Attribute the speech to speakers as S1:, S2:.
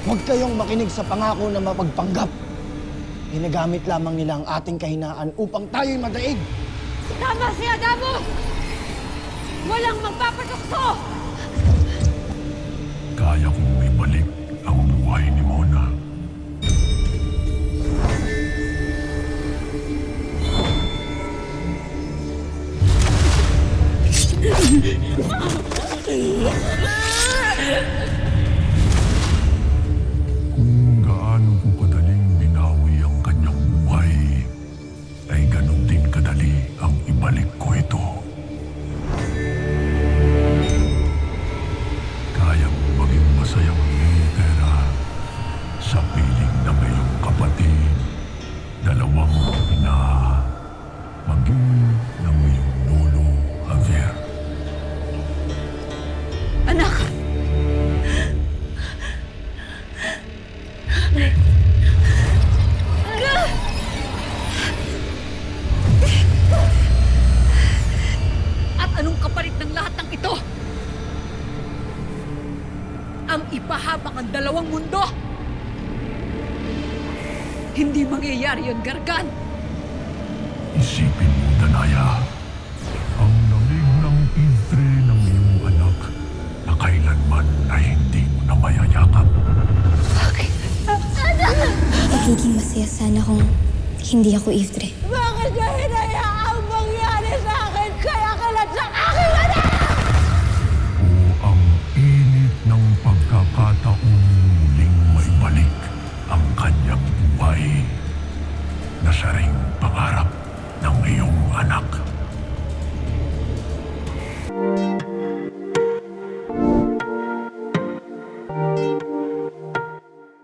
S1: Huwag kayong makinig sa pangako na mapagpanggap. Ginagamit lamang nila ang ating kahinaan upang tayo'y madaig.
S2: Tama si Adamo! Walang magpapatukso!
S3: Kaya kong ibalik ang buhay ni Mona. Kung gaano ko kadaling binawi ang kanyang buhay, ay ganun din kadali ang ibalik ko ito. Kayang maging masayang pera sa piling ng iyong kapatid, dalawang ina, maging ng iyong lolo, Javier.
S2: Anak! At anong kapalit ng lahat ng ito? Ang ipahamak ang dalawang mundo! Hindi mangyayari yun, Gargan!
S3: Isipin mo, Danaya, ang lamig ng istre ng iyong anak na kailanman ay hindi mo na mayayakap.
S4: Magiging masaya sana kung hindi ako Iftre.
S2: Bakit niya hinayaan?